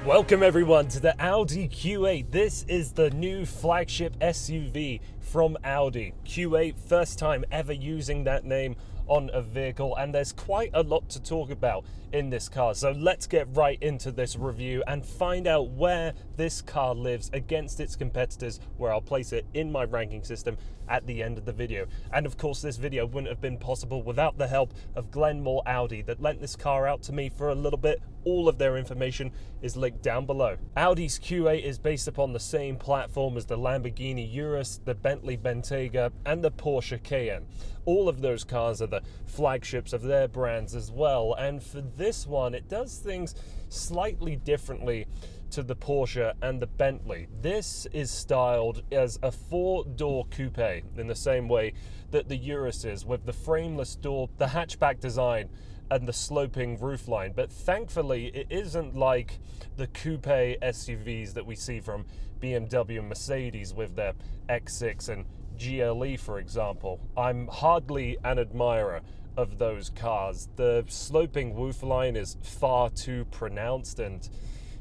Welcome everyone to the Audi Q8. This is the new flagship SUV from Audi. Q8, first time ever using that name on a vehicle, and there's quite a lot to talk about in this car. So let's get right into this review and find out where this car lives against its competitors, where I'll place it in my ranking system at the end of the video. And of course, this video wouldn't have been possible without the help of Glenmore Audi that lent this car out to me for a little bit. All of their information is linked down below. Audi's Q8 is based upon the same platform as the Lamborghini Urus, the Bentley Bentayga, and the Porsche Cayenne. All of those cars are the flagships of their brands as well, and for this one, it does things slightly differently to the Porsche and the Bentley. This is styled as a four-door coupe in the same way that the Urus is, with the frameless door, the hatchback design, and the sloping roofline. But thankfully, it isn't like the coupe SUVs that we see from BMW and Mercedes with their X6 and GLE, for example. I'm hardly an admirer of those cars. The sloping roofline is far too pronounced, and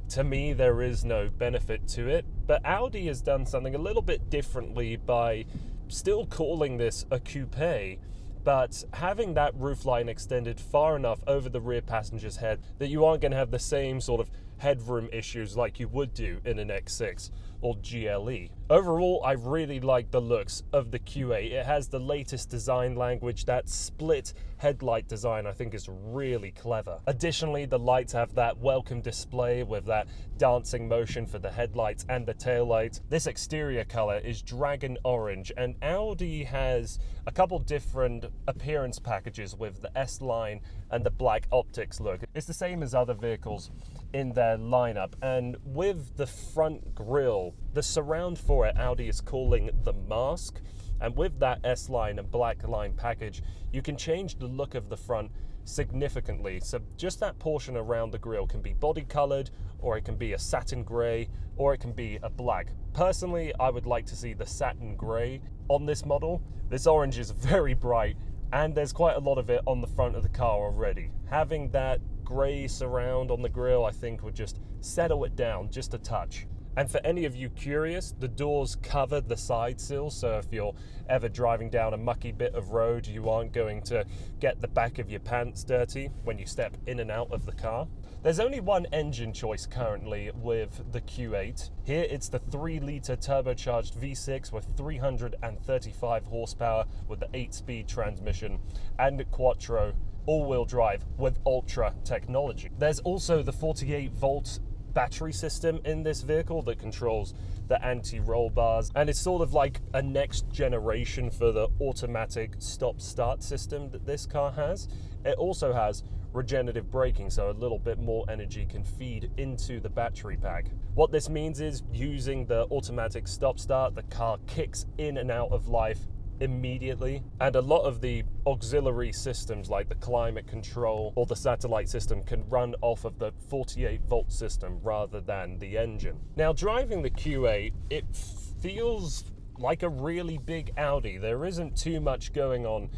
to me, there is no benefit to it. But Audi has done something a little bit differently by still calling this a coupe, but having that roofline extended far enough over the rear passenger's head that you aren't going to have the same sort of headroom issues like you would do in an X6 or GLE. Overall, I really like the looks of the Q8. It has the latest design language. That split headlight design I think is really clever. Additionally, the lights have that welcome display with that dancing motion for the headlights and the taillights. This exterior color is dragon orange, and Audi has a couple different appearance packages with the S-Line and the black optics look. It's the same as other vehicles in their lineup, and with the front grille, the surround for it, Audi is calling the mask, and with that S-Line and black line package, you can change the look of the front significantly. So just that portion around the grille can be body colored, or it can be a satin gray, or it can be a black. Personally, I would like to see the satin gray on this model. This orange is very bright, and there's quite a lot of it on the front of the car already. Having that grey surround on the grille, I think, would just settle it down just a touch. And for any of you curious, the doors cover the side sills, so if you're ever driving down a mucky bit of road, you aren't going to get the back of your pants dirty when you step in and out of the car. There's only one engine choice currently with the Q8. Here it's the 3-litre turbocharged V6 with 335 horsepower with the 8-speed transmission and quattro all-wheel drive with Ultra technology. There's also the 48-volt battery system in this vehicle that controls the anti-roll bars, and it's sort of like a next generation for the automatic stop-start system that this car has. It also has regenerative braking, so a little bit more energy can feed into the battery pack. What this means is, using the automatic stop-start, the car kicks in and out of life immediately, and a lot of the auxiliary systems like the climate control or the satellite system can run off of the 48-volt system rather than the engine. Now, driving the Q8, it feels like a really big Audi. There isn't too much going on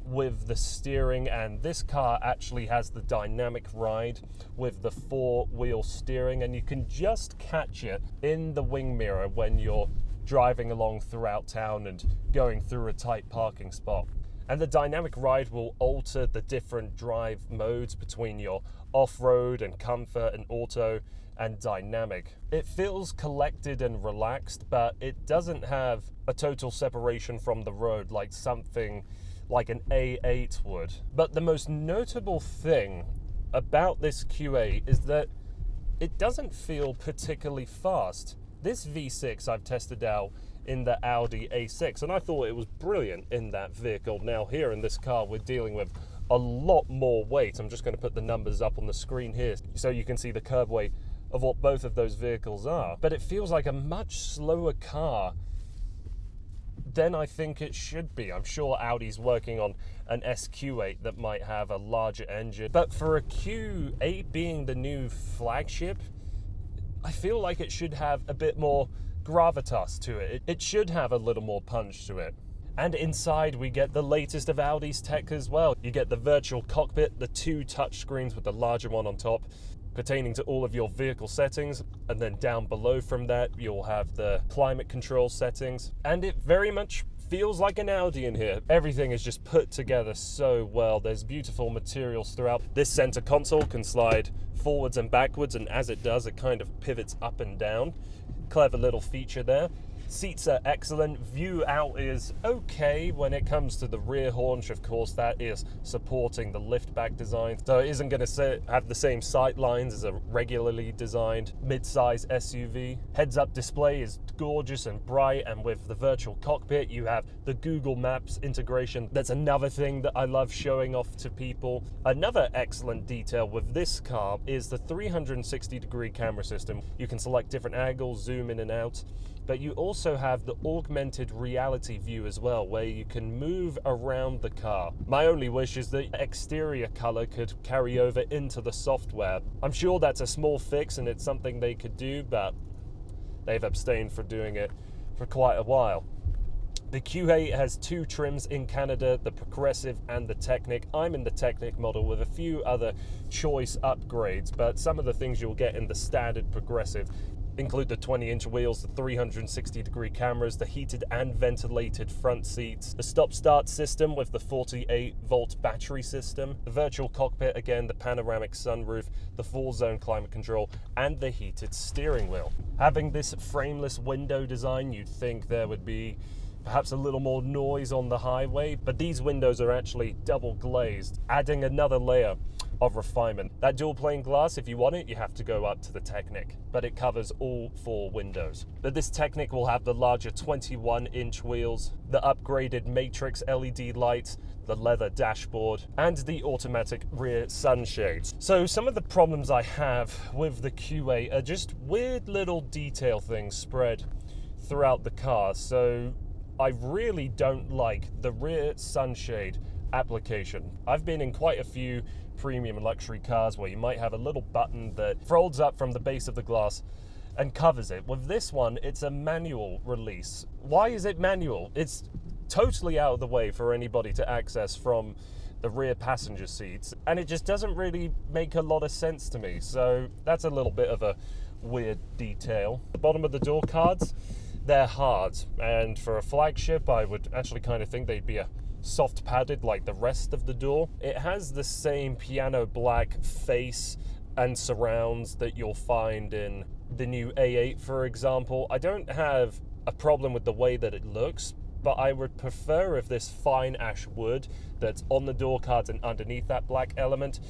with the steering, and this car actually has the dynamic ride with the 4-wheel steering, and you can just catch it in the wing mirror when you're driving along throughout town and going through a tight parking spot. And the dynamic ride will alter the different drive modes between your off-road and comfort and auto and dynamic. It feels collected and relaxed, but it doesn't have a total separation from the road like something like an A8 would. But the most notable thing about this Q8 is that it doesn't feel particularly fast. This V6 I've tested out in the Audi A6, and I thought it was brilliant in that vehicle. Now here in this car, we're dealing with a lot more weight. I'm just going to put the numbers up on the screen here so you can see the curb weight of what both of those vehicles are. But it feels like a much slower car than I think it should be. I'm sure Audi's working on an SQ8 that might have a larger engine, but for a Q8 being the new flagship, I feel like it should have a bit more gravitas to it. It should have a little more punch to it. And inside we get the latest of Audi's tech as well. You get the virtual cockpit, the 2 touch screens with the larger one on top, pertaining to all of your vehicle settings, and then down below from that you'll have the climate control settings, and it very much feels like an Audi in here. Everything is just put together so well. There's beautiful materials throughout. This center console can slide forwards and backwards, and as it does, it kind of pivots up and down. Clever little feature there. Seats are excellent. View out is okay. When it comes to the rear haunch, of course, that is supporting the liftback design. So it isn't going to have the same sight lines as a regularly designed mid-size SUV. Heads-up display is gorgeous and bright, and with the virtual cockpit, you have the Google Maps integration. That's another thing that I love showing off to people. Another excellent detail with this car is the 360-degree camera system. You can select different angles, zoom in and out. But you also have the augmented reality view as well, where you can move around the car. My only wish is the exterior color could carry over into the software. I'm sure that's a small fix and it's something they could do, but they've abstained from doing it for quite a while. The Q8 has two trims in Canada, the Progressive and the Technic. I'm in the Technic model with a few other choice upgrades, but some of the things you'll get in the standard Progressive include the 20-inch wheels, the 360-degree cameras, the heated and ventilated front seats, the stop-start system with the 48-volt battery system, the virtual cockpit again, the panoramic sunroof, the full-zone climate control, and the heated steering wheel. Having this frameless window design, you'd think there would be perhaps a little more noise on the highway, but these windows are actually double glazed, adding another layer of refinement. That dual pane glass, if you want it, you have to go up to the Technic, but it covers all four windows. But this Technic will have the larger 21-inch wheels, the upgraded matrix LED lights, the leather dashboard, and the automatic rear sunshades. So some of the problems I have with the Q8 are just weird little detail things spread throughout the car. So I really don't like the rear sunshade application. I've been in quite a few premium luxury cars where you might have a little button that folds up from the base of the glass and covers it. With this one, it's a manual release. Why is it manual? It's totally out of the way for anybody to access from the rear passenger seats, and it just doesn't really make a lot of sense to me. So that's a little bit of a weird detail. The bottom of the door cards, they're hard, and for a flagship, I would actually kind of think they'd be a soft padded like the rest of the door. It has the same piano black face and surrounds that you'll find in the new A8, for example. I don't have a problem with the way that it looks, but I would prefer if this fine ash wood that's on the door cards and underneath that black element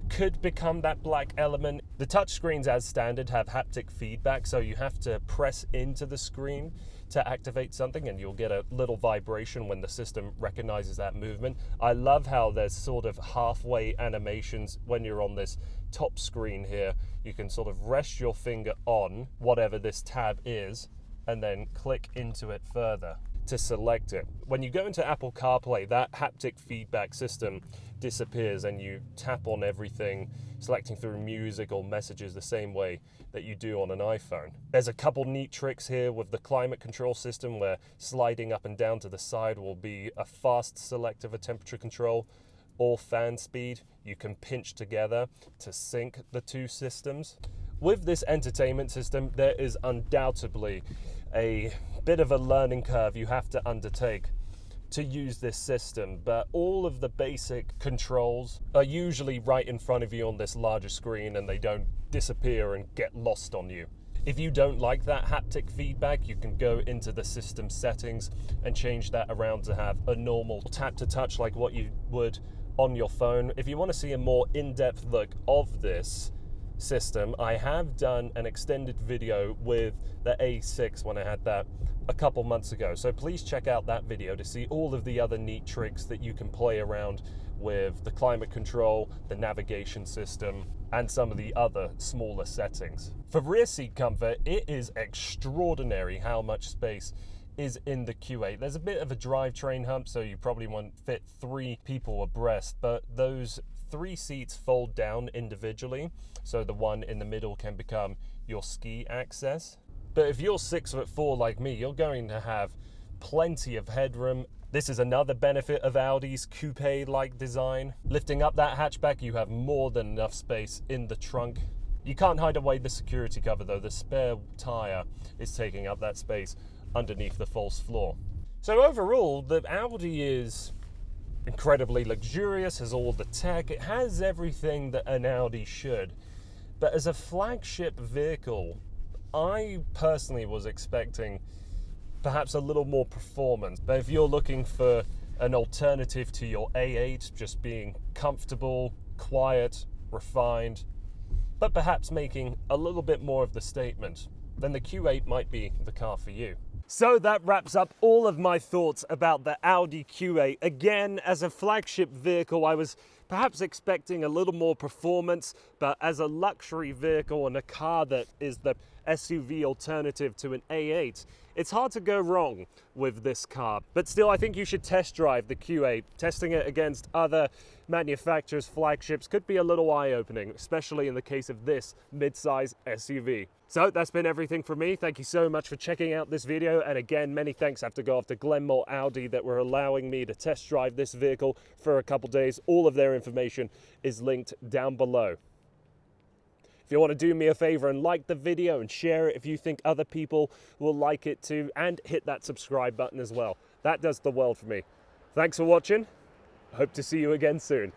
could become that black element. The touchscreens as standard have haptic feedback, so you have to press into the screen to activate something and you'll get a little vibration when the system recognizes that movement. I love how there's sort of halfway animations when you're on this top screen here. You can sort of rest your finger on whatever this tab is and then click into it further to select it. When you go into Apple CarPlay, that haptic feedback system disappears and you tap on everything, selecting through music or messages the same way that you do on an iPhone. There's a couple neat tricks here with the climate control system where sliding up and down to the side will be a fast select of a temperature control or fan speed. You can pinch together to sync the two systems. With this entertainment system, there is undoubtedly a bit of a learning curve you have to undertake to use this system, but all of the basic controls are usually right in front of you on this larger screen and they don't disappear and get lost on you. If you don't like that haptic feedback, you can go into the system settings and change that around to have a normal tap to touch like what you would on your phone. If you want to see a more in-depth look of this system, I have done an extended video with the A6 when I had that a couple months ago, so please check out that video to see all of the other neat tricks that you can play around with the climate control, the navigation system, and some of the other smaller settings. For rear seat comfort, it is extraordinary how much space is in the Q8. There's a bit of a drivetrain hump, so you probably won't fit 3 people abreast, but those 3 seats fold down individually, so the one in the middle can become your ski access. But if you're 6'4" like me, you're going to have plenty of headroom. This is another benefit of Audi's coupe-like design. Lifting up that hatchback, you have more than enough space in the trunk. You can't hide away the security cover though. The spare tyre is taking up that space underneath the false floor. So overall, the Audi is incredibly luxurious, has all the tech, it has everything that an Audi should. But as a flagship vehicle, I personally was expecting perhaps a little more performance. But if you're looking for an alternative to your A8, just being comfortable, quiet, refined, but perhaps making a little bit more of the statement, then the Q8 might be the car for you. So that wraps up all of my thoughts about the Audi Q8. Again, as a flagship vehicle, I was perhaps expecting a little more performance, but as a luxury vehicle and a car that is the SUV alternative to an A8, it's hard to go wrong with this car. But still, I think you should test drive the Q8. Testing it against other manufacturers' flagships could be a little eye-opening, especially in the case of this mid-size SUV. So that's been everything from me. Thank you so much for checking out this video. And again, many thanks have to go off to Glenmore Audi that were allowing me to test drive this vehicle for a couple days. All of their information is linked down below. If you want to do me a favor and like the video and share it if you think other people will like it too, and hit that subscribe button as well. That does the world for me. Thanks for watching. Hope to see you again soon.